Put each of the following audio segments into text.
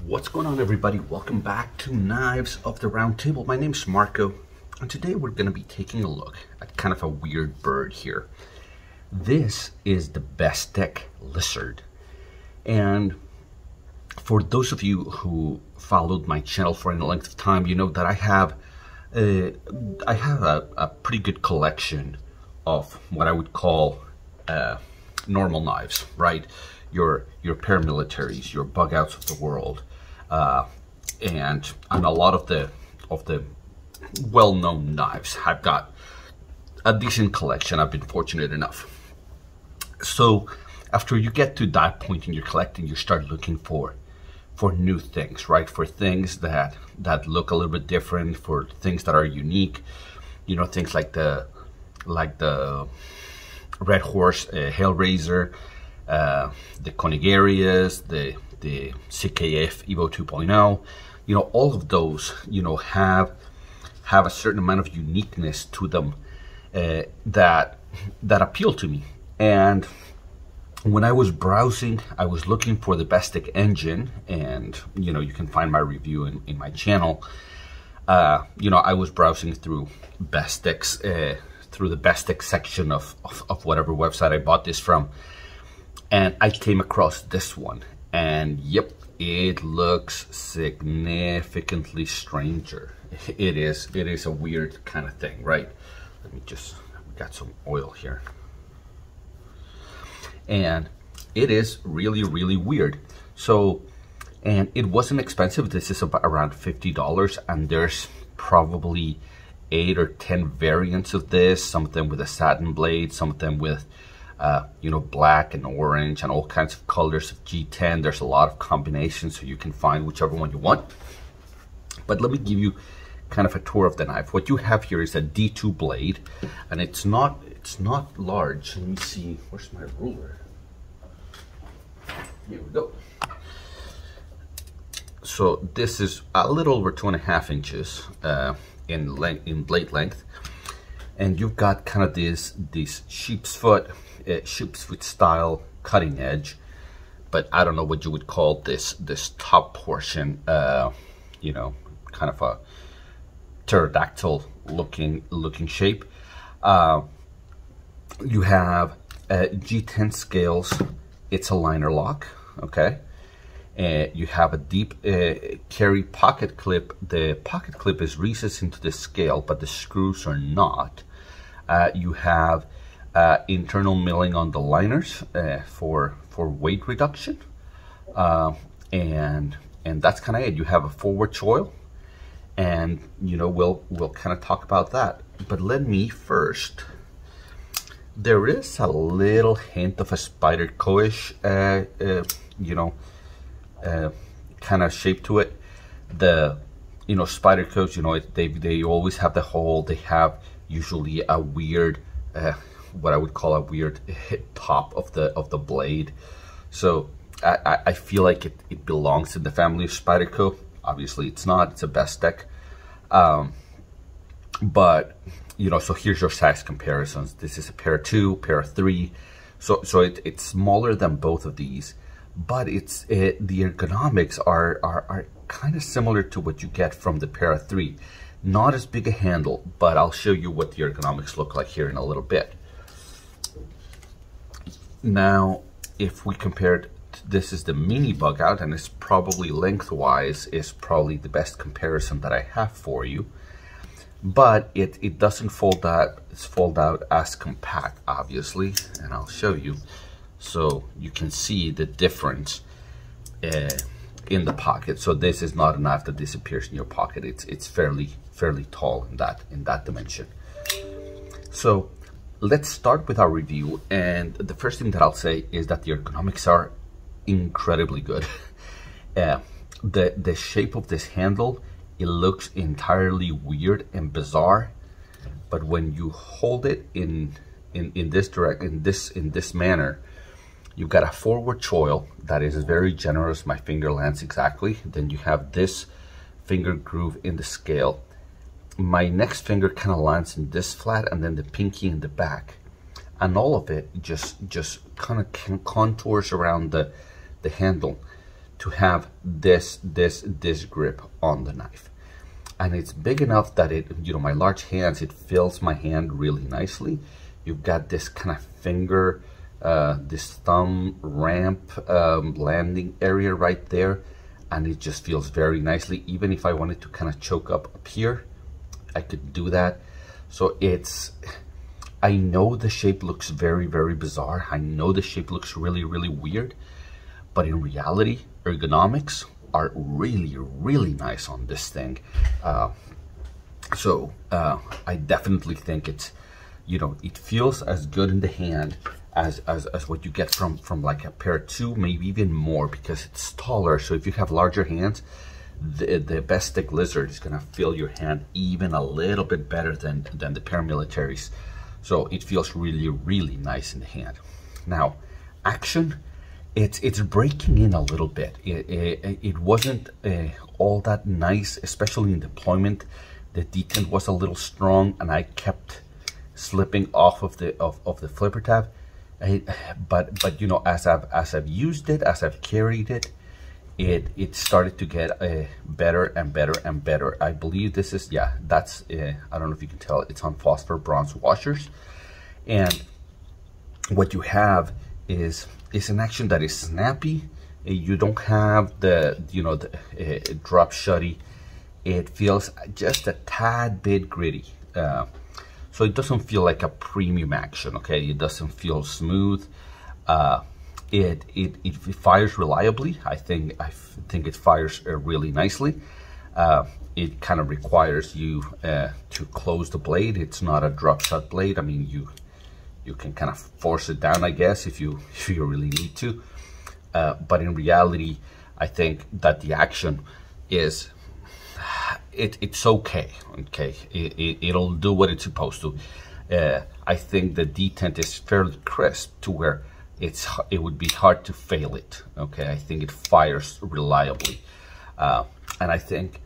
What's going on, everybody? Welcome back to Knives of the Round Table. My name's Marco, and today we're going to be taking a look at kind of a weird bird here. This is the Bestech lizard, and for those of you who followed my channel for any length of time, you know that I have a pretty good collection of what I would call normal knives, right? Your paramilitaries, your bug outs of the world, and a lot of the well-known knives. I've got a decent collection. I've been fortunate enough. So after you get to that point in your collecting, you start looking for new things, right? For things that look a little bit different, for things that are unique. You know, things like the Red Horse Hellraiser, the Conigarias, the CKF Evo 2.0, you know, all of those, you know, have a certain amount of uniqueness to them that appeal to me. And when I was browsing, I was looking for the Bestech engine, and you know, you can find my review in my channel. You know, I was browsing through Bestech's through the Bestech section of whatever website I bought this from, and I came across this one, and yep, it looks significantly stranger. It is a weird kind of thing, right? Let me just, we got some oil here. And it is really, really weird. So, and it wasn't expensive. This is about around $50, and there's probably 8 or 10 variants of this. Some of them with a satin blade, some of them with you know, black and orange and all kinds of colors of G10. There's a lot of combinations, so you can find whichever one you want. But let me give you kind of a tour of the knife. What you have here is a D2 blade, and it's not large. Let me see, where's my ruler? Here we go. So this is a little over 2.5 inches in length, in blade length, and you've got kind of this sheepsfoot style cutting edge, but I don't know what you would call this top portion. You know, kind of a pterodactyl looking shape. You have G10 scales. It's a liner lock, okay? You have a deep carry pocket clip. The pocket clip is recessed into the scale, but the screws are not. You have internal milling on the liners for weight reduction, and that's kind of it. You have a forward choil, and you know, we'll kind of talk about that. But let me first. There is a little hint of a Spyderco-ish, you know, kind of shape to it. The, you know, Spydercos, you know, they always have the hole. They have usually a weird, what I would call a weird top of the blade. So I feel like it belongs in the family of Spyderco. Obviously, it's not. It's a Bestech, but. You know, so here's your Sax Comparisons. This is a pair 2, pair 3. So it's smaller than both of these, but it's the ergonomics are kind of similar to what you get from the pair 3. Not as big a handle, but I'll show you what the ergonomics look like here in a little bit. Now, if we compared, this is the mini bug out, and it's probably lengthwise is probably the best comparison that I have for you. But it doesn't fold out. It's fold out as compact, obviously, and I'll show you, so you can see the difference in the pocket. So this is not a knife that disappears in your pocket. It's fairly tall in that dimension. So let's start with our review, and the first thing that I'll say is that the ergonomics are incredibly good. The shape of this handle. It looks entirely weird and bizarre, but when you hold it in this manner, you've got a forward choil that is very generous. My finger lands exactly. Then you have this finger groove in the scale. My next finger kind of lands in this flat, and then the pinky in the back, and all of it just kind of contours around the handle. to have this grip on the knife. And it's big enough that it, you know, my large hands, it fills my hand really nicely. You've got this kind of finger, this thumb ramp landing area right there, and it just feels very nicely. Even if I wanted to kind of choke up here, I could do that. So it's, I know the shape looks very, very bizarre. I know the shape looks really, really weird, but in reality, ergonomics are really, really nice on this thing. I definitely think it's, you know, it feels as good in the hand as what you get from like a pair 2, maybe even more, because it's taller. So if you have larger hands, the Bestech Lizard is gonna fill your hand even a little bit better than the paramilitaries. So it feels really, really nice in the hand. Now, action, it's breaking in a little bit. It wasn't all that nice, especially in deployment. The detent was a little strong, and I kept slipping off of the flipper tab. But you know, as I've used it, as I've carried it, it started to get better and better and better. I believe this is, yeah, that's I don't know if you can tell, it's on phosphor bronze washers, and what you have is an action that is snappy. You don't have the, you know, the drop shutty. It feels just a tad bit gritty. So it doesn't feel like a premium action, okay? It doesn't feel smooth. It fires reliably. I think it fires really nicely. It kind of requires you to close the blade. It's not a drop shot blade. I mean, you can kind of force it down, I guess, if you really need to. But in reality, I think that the action is, it's okay. It'll do what it's supposed to. I think the detent is fairly crisp to where it would be hard to fail it. Okay, I think it fires reliably, and I think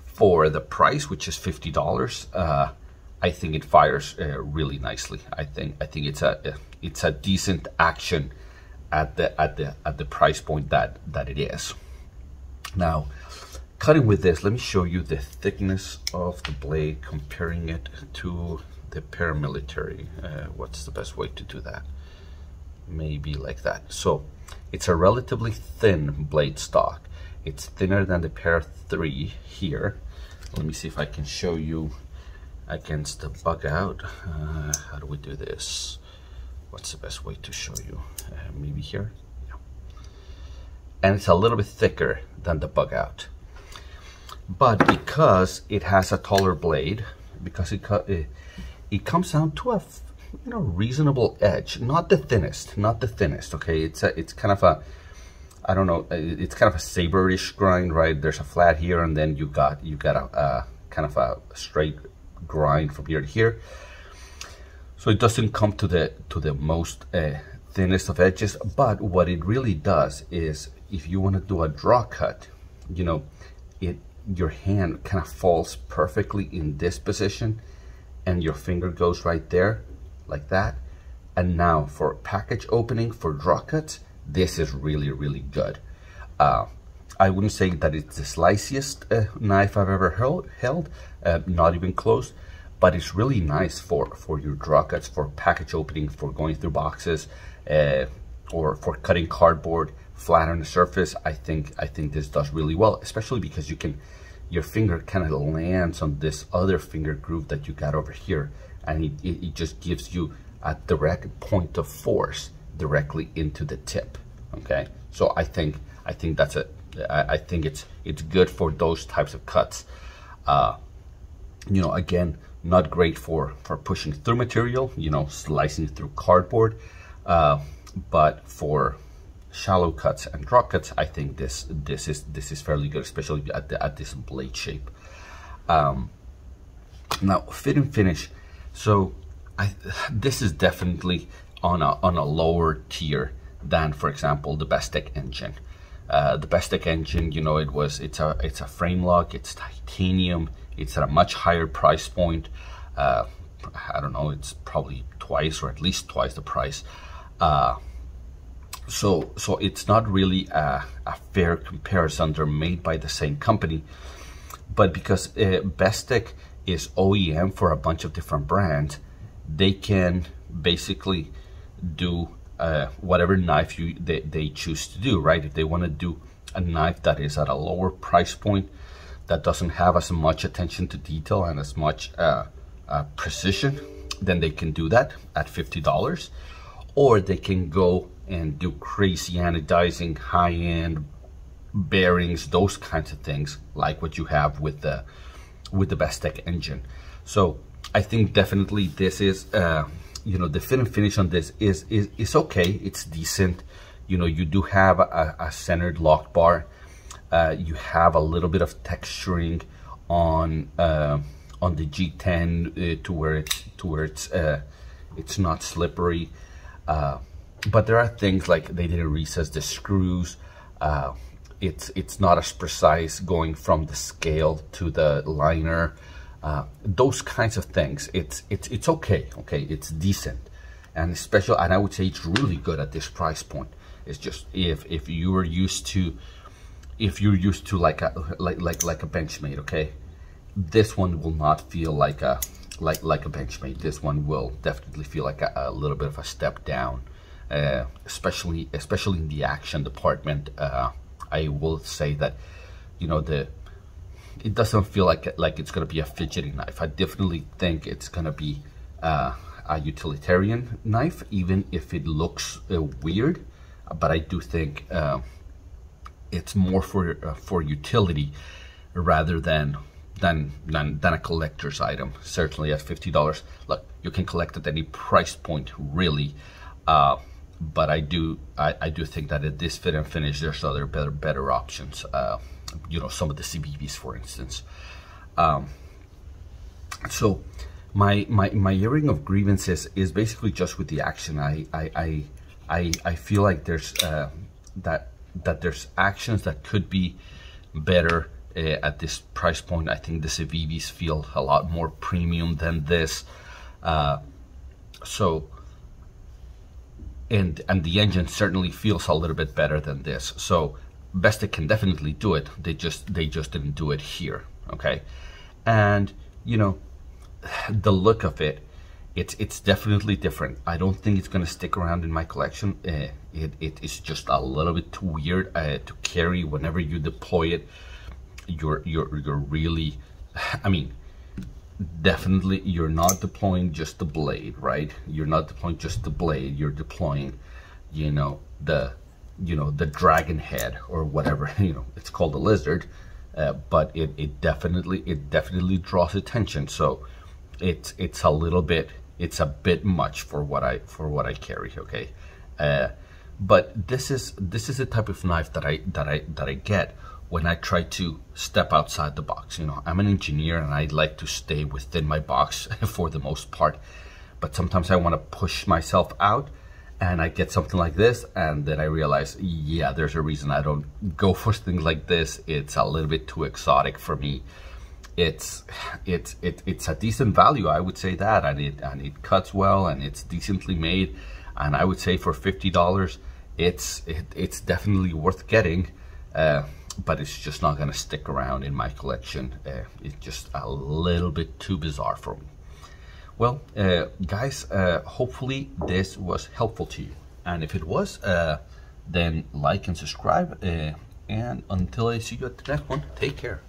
for the price, which is $50, I think it fires really nicely. I think it's a decent action at the price point that it is. Now, cutting with this, let me show you the thickness of the blade, comparing it to the paramilitary. What's the best way to do that? Maybe like that. So it's a relatively thin blade stock. It's thinner than the pair 3 here. Let me see if I can show you against the bug out. How do we do this? What's the best way to show you? Maybe here. Yeah. And it's a little bit thicker than the bug out. But because it has a taller blade, because it comes down to a, you know, reasonable edge, not the thinnest, okay? It's kind of a, I don't know, it's kind of a saber-ish grind, right? There's a flat here, and then you got a kind of a straight grind from here to here. So it doesn't come to the most thinnest of edges, but what it really does is, if you want to do a draw cut, you know, your hand kind of falls perfectly in this position, and your finger goes right there, like that. And now for package opening, for draw cuts, this is really, really good. I wouldn't say that it's the sliciest knife I've ever held, not even close, but it's really nice for your draw cuts, for package opening, for going through boxes, or for cutting cardboard flat on the surface. I think this does really well, especially because your finger kind of lands on this other finger groove that you got over here, and it just gives you a direct point of force directly into the tip. Okay, so I think that's I think it's good for those types of cuts. You know, again, not great for pushing through material, you know, slicing through cardboard, but for shallow cuts and draw cuts, I think this is fairly good, especially at this blade shape. Now, fit and finish. So this is definitely on a lower tier than, for example, the Bestech engine. The Bestech engine, you know, it's a frame lock, it's titanium, it's at a much higher price point. I don't know, it's probably twice or at least twice the price. So it's not really a fair comparison. They're made by the same company, but because Bestech is OEM for a bunch of different brands, they can basically do whatever knife they choose to do, right? If they want to do a knife that is at a lower price point, that doesn't have as much attention to detail and as much precision, then they can do that at $50. Or they can go and do crazy anodizing, high-end bearings, those kinds of things, like what you have with the Bestech engine. So I think definitely this is, you know, the fit and finish on this is okay. It's decent. You know, you do have a centered lock bar. You have a little bit of texturing on the G10 to where it's not slippery. But there are things like they didn't recess the screws. It's not as precise going from the scale to the liner. Those kinds of things. It's okay. Okay, it's decent, and I would say it's really good at this price point. It's just if you're used to like a Benchmade, okay, this one will not feel like a Benchmade. This one will definitely feel like a little bit of a step down, especially in the action department. I will say that, you know, it doesn't feel like it's gonna be a fidgety knife. I definitely think it's gonna be a utilitarian knife, even if it looks weird. But I do think it's more for utility rather than a collector's item. Certainly at $50, look, you can collect at any price point, really. But I do think that at this fit and finish, there's other better options. You know, some of the CBBs, for instance. So my airing of grievances is basically just with the action. I feel like there's that there's actions that could be better at this price point. I think the CBBs feel a lot more premium than this. And the engine certainly feels a little bit better than this. So Bestech can definitely do it. They just didn't do it here. Okay, and you know, the look of it, it's definitely different. I don't think it's gonna stick around in my collection. It is just a little bit too weird to carry. Whenever you deploy it, you're really, I mean, definitely you're not deploying just the blade, right? You're not deploying just the blade. You're deploying, you know, the dragon head or whatever, you know, it's called a lizard, but it definitely draws attention. So it's a bit much for what I carry. Okay, but this is the type of knife that I get when I try to step outside the box. You know, I'm an engineer and I like to stay within my box for the most part, but sometimes I want to push myself out, and I get something like this, and then I realize, yeah, there's a reason I don't go for things like this. It's a little bit too exotic for me. It's a decent value, I would say that, and it cuts well, and it's decently made, and I would say for $50, it's definitely worth getting. But it's just not gonna stick around in my collection. It's just a little bit too bizarre for me. Well, guys, hopefully this was helpful to you. And if it was, then like and subscribe. And until I see you at the next one, take care.